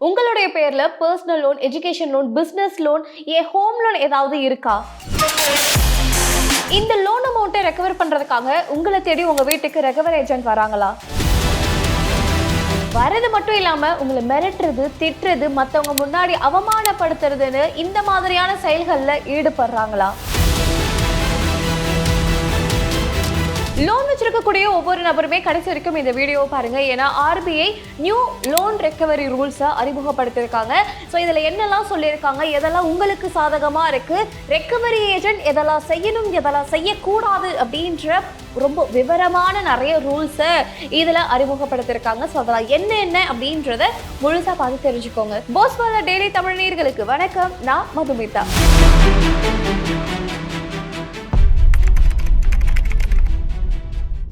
உங்களுடைய பேர்ல personal loan, education loan, business loan, home loan ஏதாவது இருக்கா? இந்த லோன் அமௌண்ட்டை ரெக்கவர் பண்றதுக்காக உங்களை தேடி உங்க வீட்டுக்கு ரெக்கவர் ஏஜென்ட் வராங்களா? வரது மட்டும் இல்லாம உங்களை மிரட்டுறது, திட்டுறது, மத்தவங்க முன்னாடி அவமானப்படுத்துறதுன்னு இந்த மாதிரியான செயல்கள்ல ஈடுபடுறாங்களா? லோன் வச்சிருக்கக்கூடிய ஒவ்வொரு நபருமே கடைசி வரைக்கும் இந்த வீடியோவை பாருங்க. ஏன்னா RBI நியூ லோன் ரெக்கவரி ரூல்ஸை அறிமுகப்படுத்தியிருக்காங்க. ஸோ இதில் என்னெல்லாம் சொல்லியிருக்காங்க, எதெல்லாம் உங்களுக்கு சாதகமாக இருக்கு, ரெக்கவரி ஏஜென்ட் எதெல்லாம் செய்யணும், எதெல்லாம் செய்யக்கூடாது அப்படின்ற ரொம்ப விவரமான நிறைய ரூல்ஸை இதில் அறிமுகப்படுத்தியிருக்காங்க. ஸோ அதெல்லாம் என்ன அப்படின்றத முழுசாக பார்த்து தெரிஞ்சுக்கோங்க. போஸ்வாலா டெய்லி தமிழ் நேயர்களுக்கு வணக்கம். நான் மதுமிதா.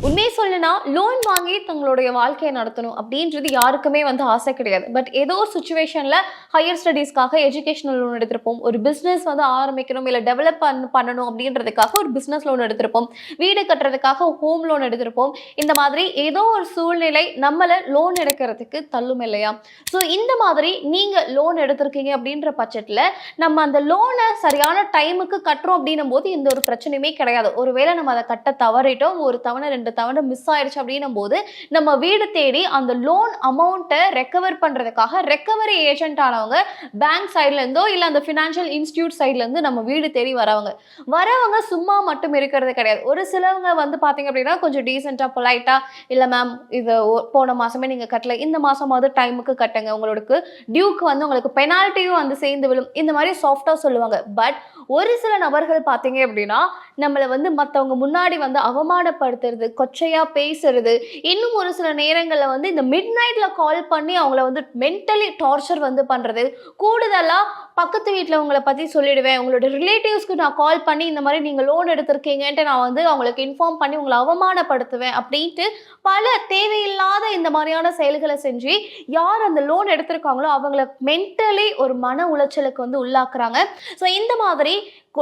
உண்மையை சொல்லனா லோன் வாங்கி தங்களுடைய வாழ்க்கையை நடத்தணும் அப்படின்றது யாருக்குமே ஆசை கிடையாது. பட் ஏதோ ஒரு சுச்சுவேஷன்ல ஹையர் ஸ்டடீஸ்க்காக எஜுகேஷனல் லோன் எடுத்திருப்போம், ஒரு பிஸ்னஸ் ஆரம்பிக்கணும் இல்லை டெவலப் பண்ணணும் அப்படின்றதுக்காக ஒரு பிஸ்னஸ் லோன் எடுத்திருப்போம், வீடு கட்டுறதுக்காக ஹோம் லோன் எடுத்திருப்போம். இந்த மாதிரி ஏதோ ஒரு சூழ்நிலை நம்மளை லோன் எடுக்கிறதுக்கு தள்ளும் இல்லையா? ஸோ இந்த மாதிரி நீங்க லோன் எடுத்திருக்கீங்க அப்படின்ற பட்சத்தில் நம்ம அந்த லோனை சரியான டைமுக்கு கட்டுறோம் அப்படின்னும் போது எந்த ஒரு பிரச்சனையுமே கிடையாது. ஒருவேளை நம்ம அதை கட்ட தவறிட்டோம், ஒரு தவணை ரெண்டு தவணை மிஸ் ஆயிடுச்சு அப்படின்னும் போது நம்ம வீடு தேடி அந்த லோன் அமௌண்ட்டை ரெக்கவர் பண்றதுக்காக ரெக்கவரி ஏஜென்ட் ஆனவங்க பேங்க் சைட்ல இருந்தோ இல்ல அந்த ஃபினான்ஷியல் இன்ஸ்டிடியூட் சைட்ல இருந்து நம்ம வீடு தேடி வரவங்க சும்மா மட்டும் இருக்கிறது கிடையாது. ஒரு சிலவங்க பாத்தீங்க அப்படின்னா கொஞ்சம் டீசெண்டா பொலைட்டா, இல்ல மேம் இது போன மாசமே நீங்க கட்டல, இந்த மாசமாவது டைமுக்கு கட்டுங்க, உங்களுக்கு டியூக்கு உங்களுக்கு பெனால்ட்டியும் சேர்ந்து விழும், இந்த மாதிரி சாஃப்டா சொல்லுவாங்க. பட் ஒரு சில நபர்கள் பாத்தீங்க அப்படின்னா நம்மளை மற்றவங்க முன்னாடி அவமானப்படுத்துறது, கொச்சையா பேசுறது, இன்னும் ஒரு சில நேரங்களில் இந்த மிட் நைட்ல கால் பண்ணி அவங்கள மென்டலி டார்ச்சர் பண்றது, கூடுதலா பக்கத்து வீட்டில் உங்களை பத்தி சொல்லிடுவேன், உங்களோட ரிலேட்டிவ்ஸ்க்கு நான் கால் பண்ணி இந்த மாதிரி நீங்க லோன் எடுத்திருக்கீங்கன்ட்டு நான் அவங்களுக்கு இன்ஃபார்ம் பண்ணி உங்களை அவமானப்படுத்துவேன் அப்படின்ட்டு பல தேவையில்லாத இந்த மாதிரியான செயல்களை செஞ்சு யார் அந்த லோன் எடுத்திருக்காங்களோ அவங்கள மென்டலி ஒரு மன உளைச்சலுக்கு உள்ளாக்குறாங்க. ஸோ இந்த மாதிரி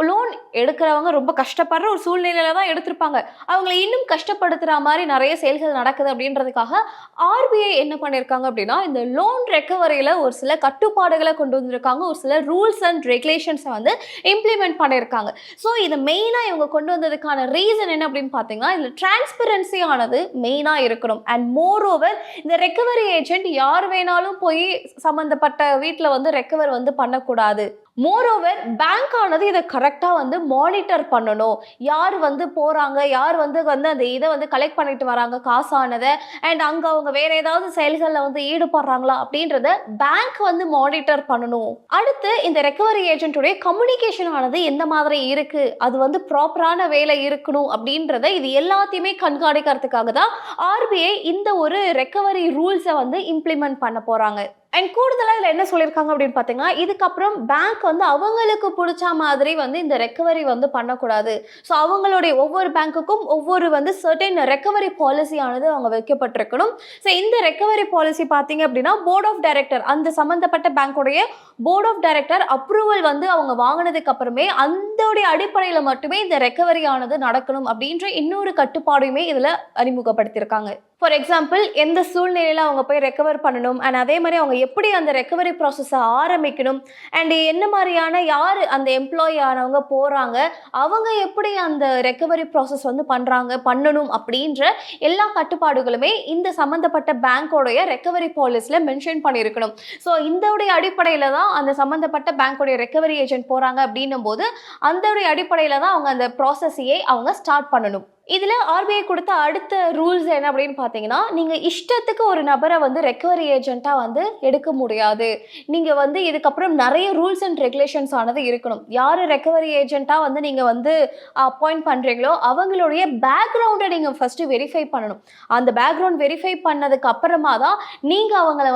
லோன் எடுக்கிறவங்க ரொம்ப கஷ்டப்படுற ஒரு சூழ்நிலையில தான் எடுத்திருப்பாங்க, அவங்களை இன்னும் கஷ்டப்படுத்துற மாதிரி நிறைய செயல்கள் நடக்குது அப்படின்றதுக்காக RBI என்ன பண்ணியிருக்காங்க அப்படின்னா இந்த லோன் ரெக்கவரியில ஒரு சில கட்டுப்பாடுகளை கொண்டு வந்திருக்காங்க, ஒரு சில ரூல்ஸ் அண்ட் ரெகுலேஷன்ஸை இம்ப்ளிமெண்ட் பண்ணியிருக்காங்க. ஸோ இது மெயினாக இவங்க கொண்டு வந்ததுக்கான ரீசன் என்ன அப்படின்னு பார்த்தீங்கன்னா இதில் டிரான்ஸ்பரன்சி ஆனது மெயினாக இருக்கணும். அண்ட் மோர் ஓவர் இந்த ரெக்கவரி ஏஜென்ட் யார் வேணாலும் போய் சம்மந்தப்பட்ட வீட்டில் ரெக்கவர் பண்ணக்கூடாது. மோரோவர் பேங்க் ஆனது இதை கரெக்டாக மானிட்டர் பண்ணணும், யார் போகிறாங்க, யார் அந்த இதை கலெக்ட் பண்ணிட்டு வராங்க காசானதை, அண்ட் அங்கே அவங்க வேற ஏதாவது செயல்களில் ஈடுபடுறாங்களா அப்படின்றத பேங்க் மானிட்டர் பண்ணணும். அடுத்து இந்த ரெக்கவரி ஏஜென்ட்டுடைய கம்யூனிகேஷன் ஆனது எந்த மாதிரி இருக்கு, அது ப்ராப்பரான வேலை இருக்கணும் அப்படின்றத இது எல்லாத்தையுமே கண்காணிக்கிறதுக்காக தான் RBI இந்த ஒரு ரெக்கவரி ரூல்ஸை இம்ப்ளிமெண்ட் பண்ண போறாங்க. அண்ட் கூடுதலாக இதில் என்ன சொல்லியிருக்காங்க அப்படின்னு பார்த்தீங்கன்னா இதுக்கப்புறம் பேங்க் அவங்களுக்கு பிடிச்ச மாதிரி இந்த ரெக்கவரி பண்ணக்கூடாது. ஸோ அவங்களுடைய ஒவ்வொரு பேங்க்குக்கும் ஒவ்வொரு சர்டன் ரெக்கவரி பாலிசி ஆனது அவங்க வைக்கப்பட்டிருக்கணும். ஸோ இந்த ரெக்கவரி பாலிசி பார்த்தீங்க அப்படின்னா போர்ட் ஆஃப் டைரக்டர், அந்த சம்மந்தப்பட்ட பேங்க்குடைய போர்ட் ஆஃப் டைரக்டர் அப்ரூவல் அவங்க வாங்கினதுக்கு அப்புறமே அதோடைய அடிப்படையில் மட்டுமே இந்த ரெக்கவரி ஆனது நடக்கணும் அப்படின்ற இன்னொரு கட்டுப்பாடுமே இதில் அறிமுகப்படுத்தியிருக்காங்க. ஃபார் எக்ஸாம்பிள் எந்த சூழ்நிலையில் அவங்க போய் ரெக்கவர் பண்ணணும், அண்ட் அதே மாதிரி அவங்க எப்படி அந்த ரெக்கவரி ப்ராசஸை ஆரம்பிக்கணும், அண்ட் என்ன மாதிரியான யார் அந்த எம்ப்ளாயி ஆனவங்க போகிறாங்க, அவங்க எப்படி அந்த ரெக்கவரி ப்ராசஸ் பண்ணணும் அப்படின்ற எல்லா கட்டுப்பாடுகளுமே இந்த சம்மந்தப்பட்ட பேங்கோடைய ரெக்கவரி பாலிசியில் மென்ஷன் பண்ணியிருக்கணும். ஸோ இதோடைய அடிப்படையில் தான் அந்த சம்மந்தப்பட்ட பேங்கோடைய ரெக்கவரி ஏஜென்ட் போகிறாங்க அப்படின்னும் போது அதோடைய அடிப்படையில் தான் அவங்க அந்த ப்ராசஸையே அவங்க ஸ்டார்ட் பண்ணணும். இதில் RBI கொடுத்த அடுத்த ரூல்ஸ் என்ன அப்படின்னு பார்த்தீங்கன்னா நீங்கள் இஷ்டத்துக்கு ஒரு நபரை ரெக்கவரி ஏஜென்ட்டாக எடுக்க முடியாது. நீங்கள் இதுக்கப்புறம் நிறைய ரூல்ஸ் அண்ட் ரெகுலேஷன்ஸ் ஆனது இருக்கணும். யார் ரெக்கவரி ஏஜென்ட்டாக நீங்கள் அப்பாயிண்ட் பண்ணுறீங்களோ அவங்களுடைய பேக்ரவுண்டை நீங்கள் ஃபஸ்ட்டு வெரிஃபை பண்ணணும். அந்த பேக்ரவுண்ட் வெரிஃபை பண்ணதுக்கு அப்புறமா தான் நீங்கள் அவங்கள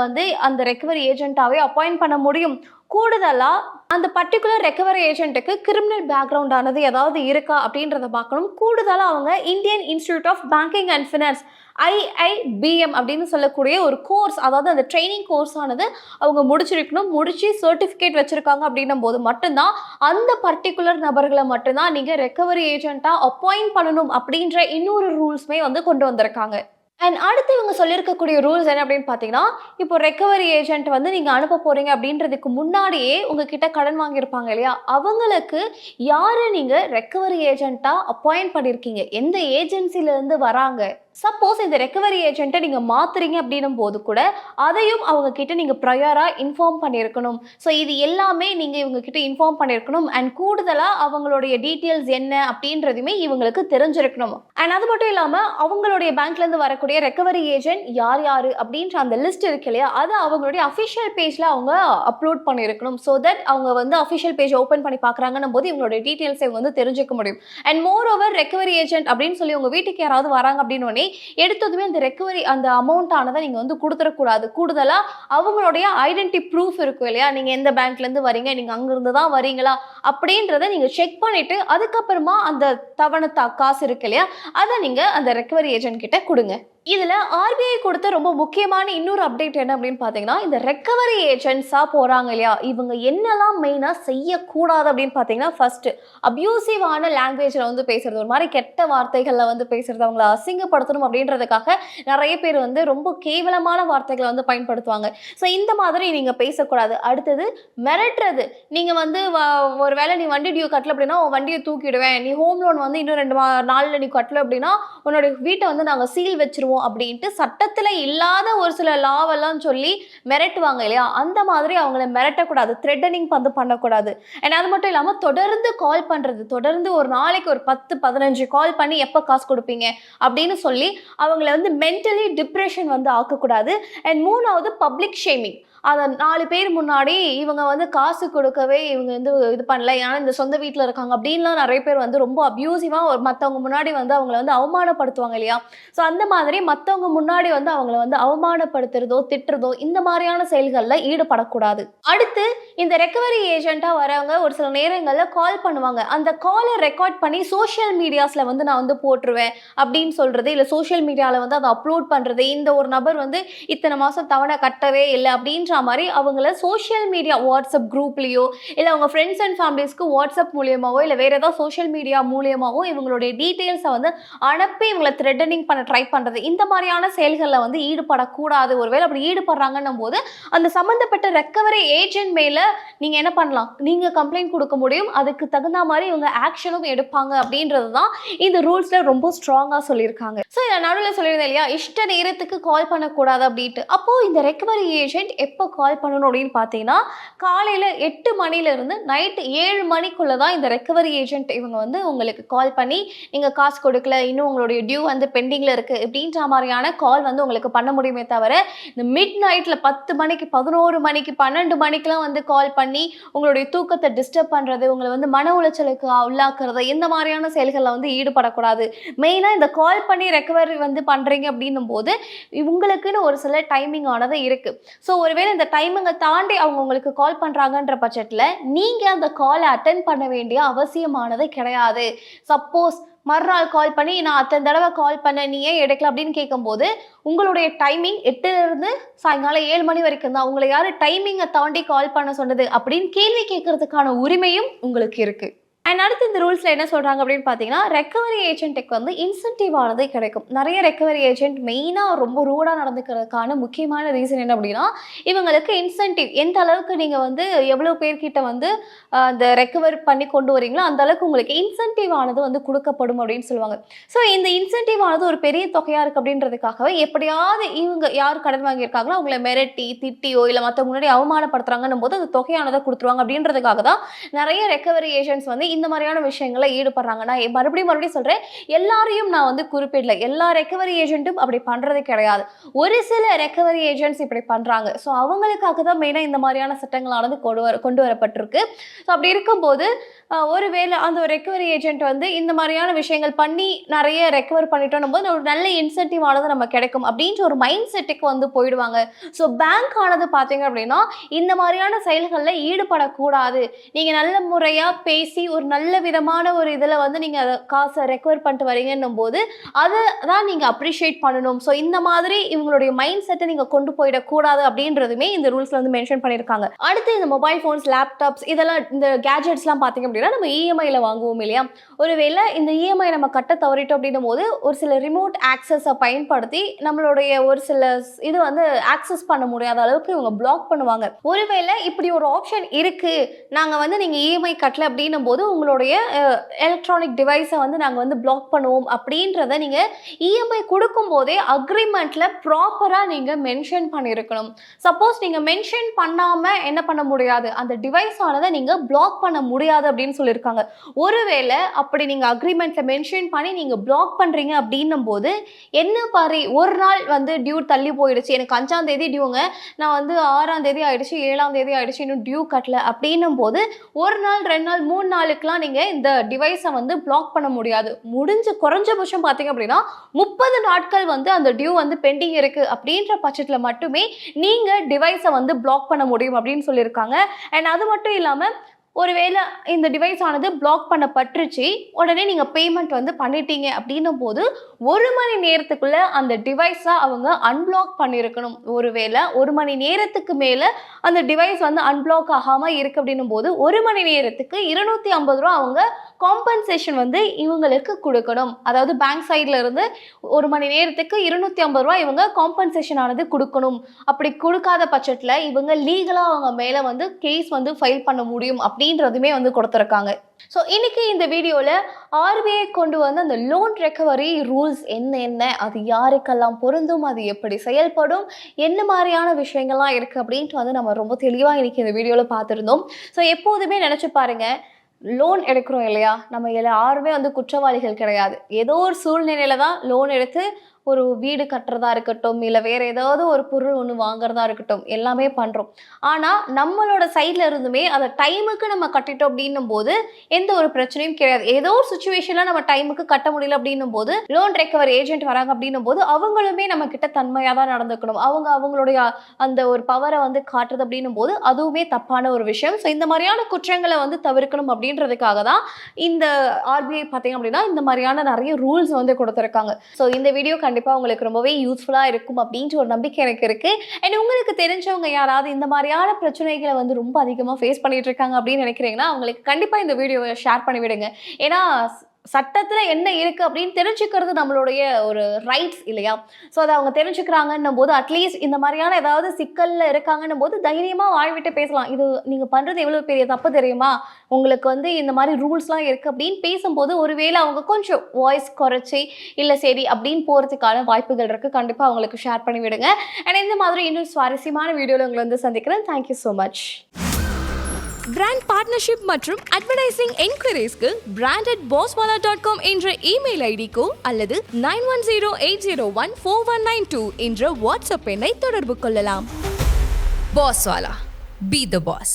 அந்த ரெக்கவரி ஏஜென்ட்டாகவே அப்பாயிண்ட் பண்ண முடியும். கூடுதலாக அந்த பர்டிகுலர் ரெக்கவரி ஏஜென்ட்டுக்கு கிரிமினல் பேக்ரவுண்ட் ஆனது ஏதாவது இருக்கா அப்படின்றத பார்க்கணும். கூடுதலாக அவங்க Indian institute of banking and finance IIBM அப்படின்னு சொல்லக்கூடிய ஒரு கோர்ஸ், அதாவது அந்த ட்ரைனிங் கோர்ஸ் ஆனது அவங்க முடிச்சிருக்கணும். முடிச்சு சர்டிஃபிகேட் வச்சிருக்காங்க அப்படின்னும் போது மட்டும்தான் அந்த பர்டிகுலர் நபர்களை மட்டும்தான் நீங்கள் ரெக்கவரி ஏஜென்ட்டாக அப்பாயிண்ட் பண்ணணும் அப்படின்ற இன்னொரு ரூல்ஸ்மே கொண்டு வந்திருக்காங்க. அண்ட் அடுத்து இவங்க சொல்லியிருக்கக்கூடிய ரூல்ஸ் என்ன அப்படின்னு பார்த்தீங்கன்னா, இப்போ ரெக்கவரி ஏஜென்ட் வந்து நீங்கள் அனுப்ப போகிறீங்க அப்படின்றதுக்கு முன்னாடியே உங்ககிட்ட கடன் வாங்கியிருப்பாங்க இல்லையா, அவங்களுக்கு யாரை நீங்கள் ரெக்கவரி ஏஜென்ட்டாக அப்பாயிண்ட் பண்ணியிருக்கீங்க, எந்த ஏஜென்சிலேருந்து வராங்க. சப்போஸ் இந்த ரெக்கவரி ஏஜென்ட்டை நீங்கள் மாற்றுறீங்க அப்படின்னும் போது கூட அதையும் அவங்க கிட்ட நீங்கள் ப்ரையராக இன்ஃபார்ம் பண்ணியிருக்கணும். ஸோ இது எல்லாமே நீங்கள் இவங்க கிட்ட இன்ஃபார்ம் பண்ணியிருக்கணும். அண்ட் கூடுதலாக அவங்களுடைய டீட்டெயில்ஸ் என்ன அப்படின்றதுமே இவங்களுக்கு தெரிஞ்சிருக்கணும். அண்ட் அது மட்டும் இல்லாமல் அவங்களுடைய பேங்க்லேருந்து வரக்கூடிய ரெக்கவரி ஏஜென்ட் யார் யார் அப்படின்ற அந்த லிஸ்ட் இருக்கு இல்லையா, அதை அவங்களுடைய அஃபிஷியல் பேஜில் அவங்க அப்லோட் பண்ணியிருக்கணும். ஸோ தட் அவங்க வந்து அஃபிஷியல் பேஜ் ஓப்பன் பண்ணி பார்க்குறாங்கன்னும் போது இவங்களுடைய டீட்டெயில்ஸை இவங்க வந்து தெரிஞ்சுக்க முடியும். And more over recovery agent அப்படின்னு சொல்லி உங்கள் வீட்டுக்கு யாராவது வராங்க அப்படின்னு எடுத்ததுமே அந்த ரெக்கவரி அந்த அமௌண்ட் ஆனதை நீங்க வந்து கொடுத்துடக்கூடாது. கூடுதலா அவங்களுடைய ஐடென்டி ப்ரூஃப் இருக்கும் இல்லையா, நீங்க எந்த பேங்க்ல இருந்து வரீங்க, நீங்க அங்கிருந்து தான் வரீங்களா அப்படின்றத நீங்க செக் பண்ணிட்டு அதுக்கப்புறமா அந்த தவணை காசு இருக்கு இல்லையா, அதை நீங்க அந்த ரெக்கவரி ஏஜென்ட் கிட்ட கொடுங்க. இதுல ஆர்பிஐ கொடுத்த ரொம்ப முக்கியமான இன்னொரு அப்டேட் என்ன அப்படின்னு பாத்தீங்கன்னா, இந்த ரெக்கவரி ஏஜென்ட்ஸா போறாங்க இல்லையா, இவங்க என்னெல்லாம் மெயினா செய்யக்கூடாது அப்படின்னு பாத்தீங்கன்னா, ஃபர்ஸ்ட் அபியூசிவான லாங்குவேஜ்ல வந்து பேசுறது, ஒரு மாதிரி கெட்ட வார்த்தைகள்ல வந்து பேசுறது, அவங்களை அசிங்கப்படுத்தணும் அப்படின்றதுக்காக நிறைய பேர் வந்து ரொம்ப கேவலமான வார்த்தைகளை வந்து பயன்படுத்துவாங்க. ஸோ இந்த மாதிரி நீங்க பேசக்கூடாது. அடுத்தது மிரட்டுறது. நீங்க வந்து ஒரு வேளை நீ வண்டி டியூ கட்டல அப்படின்னா உன் வண்டியை தூக்கிடுவேன், நீ ஹோம் லோன் வந்து இன்னும் 2 நாள்ல நீ கட்டல அப்படின்னா உன்னோட வீட்டை வந்து நாங்க சீல் வச்சிருவோம் அப்படின்ட்டு சட்டத்துல இல்லாத ஒரு சில லாவெல்லாம் சொல்லி மிரட்டுவாங்க இல்லையா, அந்த மாதிரி அவங்கள மிரட்டக்கூடாது, த்ரெட்டனிங் வந்து பண்ணக்கூடாது. அண்ட் அது மட்டும் இல்லாமல் தொடர்ந்து கால் பண்றது, தொடர்ந்து ஒரு நாளைக்கு ஒரு 10-15 கால் பண்ணி எப்போ காசு கொடுப்பீங்க அப்படின்னு சொல்லி அவங்கள வந்து மென்டலி டிப்ரெஷன் வந்து ஆக்கக்கூடாது. அண்ட் மூணாவது பப்ளிக் ஷேமிங். அதை 4 பேர் முன்னாடி இவங்க வந்து காசு கொடுக்கவே இவங்க வந்து இது பண்ணல, ஏன்னா இந்த சொந்த வீட்டில் இருக்காங்க அப்படின்லாம் நிறைய பேர் வந்து ரொம்ப அப்யூசிவாக மற்றவங்க முன்னாடி வந்து அவங்கள வந்து அவமானப்படுத்துவாங்க இல்லையா. ஸோ அந்த மாதிரி மற்றவங்க முன்னாடி வந்து அவங்கள வந்து அவமானப்படுத்துறதோ திட்டுறதோ இந்த மாதிரியான செயல்களில் ஈடுபடக்கூடாது. அடுத்து இந்த ரெக்கவரி ஏஜென்ட்டாக வரவங்க ஒரு சில நேரங்களில் கால் பண்ணுவாங்க. அந்த காலை ரெக்கார்ட் பண்ணி சோஷியல் மீடியாஸில் வந்து நான் வந்து போட்டுருவேன் அப்படின்னு சொல்கிறது, இல்லை சோஷியல் மீடியாவில் வந்து அதை அப்லோட் பண்ணுறது, இந்த ஒரு நபர் வந்து இத்தனை மாதம் தவணை கட்டவே இல்லை அப்படின்ற மாதிரி அவங்கள சோஷியல் மீடியா வாட்ஸ்அப் குரூப்லேயோ இல்லை அவங்க ஃப்ரெண்ட்ஸ் அண்ட் ஃபேமிலிஸ்க்கு வாட்ஸ்அப் மூலியமாவோ இல்லை வேறு ஏதாவது சோஷியல் மீடியா மூலியமாவோ இவங்களுடைய டீட்டெயில்ஸை வந்து அனுப்பி இவங்களை த்ரெட்டனிங் பண்ண ட்ரை பண்ணுறது, இந்த மாதிரியான செயல்களில் வந்து ஈடுபடக்கூடாது. ஒருவேளை அப்படி ஈடுபடுறாங்கன்னும் போது அந்த சம்மந்தப்பட்ட ரெக்கவரி ஏஜென்ட் மேலே நீங்கள் என்ன பண்ணலாம், நீங்கள் கம்ப்ளைண்ட் கொடுக்க முடியும். அதுக்கு தகுந்த மாதிரி இவங்க ஆக்ஷனும் எடுப்பாங்க அப்படின்றது தான் இந்த ரூல்ஸில் ரொம்ப ஸ்ட்ராங்காக சொல்லியிருக்காங்க. ஸோ இதில் நடுவில் சொல்லியிருந்தேன் இல்லையா, இஷ்ட நேரத்துக்கு கால் பண்ணக்கூடாது அப்படின்ட்டு. அப்போது இந்த ரெக்கவரி ஏஜென்ட் எப்போ கால் பண்ணணும் அப்படின்னு பார்த்தீங்கன்னா, காலையில் 8 மணிலேருந்து நைட்டு 7 மணிக்குள்ளே தான் இந்த ரெக்கவரி ஏஜென்ட் இவங்க வந்து உங்களுக்கு கால் பண்ணி நீங்கள் காசு கொடுக்கல, இன்னும் உங்களுடைய டியூ வந்து பெண்டிங்கில் இருக்குது அப்படின்ற மாதிரியான கால் வந்து உங்களுக்கு பண்ண முடியுமே தவிர, இந்த மிட் நைட்டில் 10 மணிக்கு 11 மணிக்கு 12 மணிக்கெலாம் வந்து கால் பண்ணி உங்களுடைய தூக்கத்தை டிஸ்டர்ப் பண்ணுறது, உங்களை வந்து மன உளைச்சலுக்கு உள்ளாக்குறது, இந்த மாதிரியான செயல்களில் வந்து ஈடுபடக்கூடாது. மெயினாக இந்த கால் பண்ணி ரெக்கவரி வந்து பண்ணுறீங்க அப்படின்னும் போது உங்களுக்குன்னு ஒரு சில டைமிங் ஆனது இருக்குது. ஸோ ஒருவேளை இந்த டைமிங்கை தாண்டி அவங்க உங்களுக்கு கால் பண்ணுறாங்கன்ற பட்சத்தில் நீங்கள் அந்த காலை அட்டென்ட் பண்ண வேண்டிய அவசியமானது கிடையாது. சப்போஸ் மறுநாள் கால் பண்ணி நான் அத்தனை தடவை கால் பண்ண நீ ஏன் எடுக்கல அப்படின்னு கேட்கும்போது உங்களுடைய டைமிங் 8லேருந்து சாயங்காலம் 7 மணி வரைக்கும் தான். உங்களை யார் டைமிங்கை தாண்டி கால் பண்ண சொன்னது அப்படின்னு கேள்வி கேட்கறதுக்கான உரிமையும் உங்களுக்கு இருக்குது. அண்ட் அடுத்து இந்த ரூல்ஸில் என்ன சொல்கிறாங்க அப்படின்னு பார்த்தீங்கன்னா, ரெக்கவரி ஏஜென்ட்டுக்கு வந்து இன்சென்டிவ் ஆனது கிடைக்கும். நிறைய ரெக்கவரி ஏஜென்ட் மெயினாக ரொம்ப ரூடாக நடந்துக்கிறதுக்கான முக்கியமான ரீசன் என்ன அப்படின்னா, இவங்களுக்கு இன்சென்டிவ் எந்த அளவுக்கு நீங்கள் வந்து எவ்வளோ பேர்கிட்ட வந்து அந்த ரெக்கவர் பண்ணி கொண்டு வரீங்களோ அந்த அளவுக்கு உங்களுக்கு இன்சென்டிவ் ஆனது வந்து கொடுக்கப்படும் அப்படின்னு சொல்லுவாங்க. ஸோ இந்த இன்சென்டிவ் ஆனது ஒரு பெரிய தொகையாக இருக்குது அப்படின்றதுக்காகவே எப்படியாவது இவங்க யார் கடன் வாங்கியிருக்காங்களோ அவங்கள மிரட்டி திட்டியோ இல்லை மற்ற முன்னாடி அவமானப்படுத்துறாங்கன்னும் போது அந்த தொகையானதை கொடுத்துருவாங்க அப்படின்றதுக்காக தான் நிறைய ரெக்கவரி ஏஜென்ட்ஸ் வந்து இந்த மாதிரியான விஷயங்களை ஈடுபடுறாங்க. நான் மறுபடியும் சொல்றேன், எல்லாரையும் நான் வந்து குறிப்பிடல, எல்லா ரெக்கவரி ஏஜென்ட்டும் அப்படி பண்றது கிடையாது. ஒரு சில ரெக்கவரி ஏஜென்ட்ஸ் இப்படி பண்றாங்க. ஸோ அவங்களுக்காக தான் மெயினாக இந்த மாதிரியான சட்டங்களானது கொண்டு வரப்பட்டிருக்கு. ஸோ அப்படி இருக்கும்போது ஒருவேளை அந்த ரெக்கவரி ஏஜென்ட் வந்து இந்த மாதிரியான விஷயங்கள் பண்ணி நிறைய ரெக்கவர் பண்ணிட்டோம் போது ஒரு நல்ல இன்சென்டிவ் ஆனது நம்ம கிடைக்கும் அப்படின்ற ஒரு மைண்ட் செட்டுக்கு வந்து போயிடுவாங்க. ஸோ பேங்க் ஆனது பார்த்தீங்க அப்படின்னா இந்த மாதிரியான செயல்களில் ஈடுபடக்கூடாது. நீங்கள் நல்ல முறையாக பேசி ஒரு ஒரு நல்ல விதமான ஒரு இதில் வந்து நீங்கள் அதை காசை ரெக்கவர் பண்ணிட்டு வரீங்கன்னும் போது அதை தான் நீங்கள் அப்ரிஷியேட் பண்ணணும். ஸோ இந்த மாதிரி இவங்களுடைய மைண்ட் செட்டை நீங்கள் கொண்டு போயிடக்கூடாது அப்படின்றதுமே இந்த ரூல்ஸில் வந்து மென்ஷன் பண்ணியிருக்காங்க. அடுத்து இந்த மொபைல் ஃபோன்ஸ், லேப்டாப்ஸ், இதெல்லாம் இந்த கேஜெட்ஸ்லாம் பார்த்தீங்க அப்படின்னா நம்ம இஎம்ஐயில் வாங்குவோம் இல்லையா? ஒருவேளை இந்த இஎம்ஐ நம்ம கட்ட தவறிட்டோம் அப்படின்னும் போது ஒரு சில ரிமோட் ஆக்சஸை பயன்படுத்தி நம்மளுடைய ஒரு சில இது வந்து ஆக்சஸ் பண்ண முடியாத அளவுக்கு இவங்க பிளாக் பண்ணுவாங்க. ஒருவேளை இப்படி ஒரு ஆப்ஷன் இருக்கு, நாங்கள் வந்து நீங்கள் இஎம்ஐ கட்டல அப்படின்னும் போது உங்களுடைய எலக்ட்ரானிக் டிவைஸை வந்து நாங்கள் வந்து பிளாக் பண்ணுவோம் அப்படின்றத நீங்கள் இஎம்ஐ கொடுக்கும் போதே அக்ரிமெண்ட்ல ப்ராப்பராக நீங்கள் மென்ஷன் பண்ணியிருக்கணும். சப்போஸ் நீங்கள் மென்ஷன் பண்ணாமல் என்ன பண்ண முடியாது, அந்த டிவைஸ் ஆனதை நீங்கள் பிளாக் பண்ண முடியாது அப்படின்னு சொல்லியிருக்காங்க. ஒருவேளை அப்படி நீங்கள் அக்ரிமெண்ட்ல மென்ஷன் பண்ணி நீங்கள் பிளாக் பண்ணுறீங்க அப்படின்னும் போது என்ன பாரு, ஒரு நாள் வந்து டியூ தள்ளி போயிடுச்சு, எனக்கு 5ஆம் தேதி டியூங்க, நான் வந்து 6ஆம் தேதி ஆயிடுச்சு, 7ஆம் தேதி ஆயிடுச்சு, இன்னும் டியூ கட்டல அப்படின்னும் போது ஒரு நாள் 2 நாள் 3 நாளுக்குலாம் நீங்கள் இந்த டிவைஸை வந்து பிளாக் பண்ண முடியாது. குறைஞ்சபட்சம் பார்த்தீங்க அப்படின்னா 30 நாட்கள் வந்து அந்த டியூ வந்து பெண்டிங் இருக்கு அப்படின்ற பட்சத்தில் மட்டுமே நீங்கள் டிவைஸை வந்து பிளாக் பண்ண முடியும் அப்படின்னு சொல்லியிருக்காங்க. அண்ட் அது மட்டும் இல்லாமல் ஒருவேளை இந்த டிவைஸ் ஆனது பிளாக் பண்ணப்பட்டுருச்சு, உடனே நீங்கள் பேமெண்ட் வந்து பண்ணிட்டீங்க அப்படின்னும் போது 1 மணி நேரத்துக்குள்ள அந்த டிவைஸை அவங்க அன்பிளாக் பண்ணியிருக்கணும். ஒருவேளை 1 மணி நேரத்துக்கு மேலே அந்த டிவைஸ் வந்து அன்பிளாக் ஆகாமல் இருக்கு அப்படின்னும் போது 1 மணி நேரத்துக்கு 250 ரூபா அவங்க காம்பன்சேஷன் வந்து இவங்களுக்கு கொடுக்கணும். அதாவது பேங்க் சைடில் இருந்து 1 மணி நேரத்துக்கு 250 ரூபா இவங்க காம்பன்சேஷன் ஆனது கொடுக்கணும். அப்படி கொடுக்காத பட்சத்தில் இவங்க லீகலாக அவங்க மேலே வந்து கேஸ் வந்து ஃபைல் பண்ண முடியும் அப்படின்றதுமே வந்து கொடுத்துருக்காங்க. ஸோ இன்னைக்கு இந்த வீடியோவில் ஆர்பிஐ கொண்டு வந்து அந்த லோன் ரெக்கவரி ரூல்ஸ் என்ன, அது யாருக்கெல்லாம் பொருந்தும், அது எப்படி செயல்படும், என்ன மாதிரியான விஷயங்கள்லாம் இருக்குது அப்படின்ட்டு வந்து நம்ம ரொம்ப தெளிவாக இன்னைக்கு இந்த வீடியோவில் பார்த்துருந்தோம். ஸோ எப்போதுமே நினச்சி பாருங்க, லோன் எடுக்கிறோம் இல்லையா, நம்ம யாருமே வந்து குற்றவாளிகள் கிடையாது. ஏதோ ஒரு சூழ்நிலையில தான் லோன் எடுத்து ஒரு வீடு கட்டுறதா இருக்கட்டும், இல்லை வேறு ஏதாவது ஒரு பொருள் ஒன்று வாங்குறதா இருக்கட்டும், எல்லாமே பண்ணுறோம். ஆனால் நம்மளோட சைடில் இருந்துமே அதை டைமுக்கு நம்ம கட்டிட்டோம் அப்படின்னும் போது எந்த ஒரு பிரச்சனையும் கிடையாது. ஏதோ ஒரு சுச்சுவேஷனில் நம்ம டைமுக்கு கட்ட முடியல அப்படின்னும் போது லோன் ரெக்கவரி ஏஜென்ட் வராங்க அப்படின்னும் போது அவங்களுமே நம்ம கிட்ட தன்மையாக தான் நடந்துக்கணும். அவங்களுடைய அந்த ஒரு பவரை வந்து காட்டுறது அப்படின்னும் போது அதுவுமே தப்பான ஒரு விஷயம். ஸோ இந்த மாதிரியான குற்றங்களை வந்து தவிர்க்கணும் அப்படின்றதுக்காக தான் இந்த ஆர்பிஐ பார்த்தீங்க அப்படின்னா இந்த மாதிரியான நிறைய ரூல்ஸ் வந்து கொடுத்துருக்காங்க. ஸோ இந்த வீடியோ கண்டிப்பாக உங்களுக்கு ரொம்பவே யூஸ்ஃபுல்லாக இருக்கும் அப்படின்ற ஒரு நம்பிக்கை எனக்கு இருக்குது. அண்ட் உங்களுக்கு தெரிஞ்சவங்க யாராவது இந்த மாதிரியான பிரச்சனைகளை வந்து ரொம்ப அதிகமாக ஃபேஸ் பண்ணிட்டு இருக்காங்க அப்படின்னு நினைக்கிறீங்கன்னா அவங்களுக்கு கண்டிப்பாக இந்த வீடியோவை ஷேர் பண்ணிவிடுங்க. ஏன்னா சட்டத்தில் என்ன இருக்குது அப்படின்னு தெரிஞ்சுக்கிறது நம்மளுடைய ஒரு ரைட்ஸ் இல்லையா? ஸோ அதை அவங்க தெரிஞ்சுக்கிறாங்கன்னும் போது அட்லீஸ்ட் இந்த மாதிரியான ஏதாவது சிக்கலில் இருக்காங்கன்னும் போது தைரியமாக வாழ்விட்டு பேசலாம். இது நீங்கள் பண்ணுறது எவ்வளோ பெரிய தப்பு தெரியுமா, உங்களுக்கு வந்து இந்த மாதிரி ரூல்ஸ்லாம் இருக்குது அப்படின்னு பேசும்போது ஒருவேளை அவங்க கொஞ்சம் வாய்ஸ் குறைச்சி இல்லை சரி அப்படின்னு போகிறதுக்கான வாய்ப்புகள் இருக்குது. கண்டிப்பாக அவங்களுக்கு ஷேர் பண்ணி விடுங்க. அண்ட் இந்த மாதிரி இன்னும் சுவாரஸ்யமான வீடியோவில் உங்களை வந்து சந்திக்கிறேன். Thank you so much. Brand partnership மற்றும் அட்வர்டைசிங் என்கொயரிஸ்க்கு brand@bosswala.com என்ற இமெயில் ஐடிக்கோ அல்லது 9108014192 என்ற வாட்ஸ்அப் எண்ணை தொடர்பு கொள்ளலாம். Bosswala, be the boss.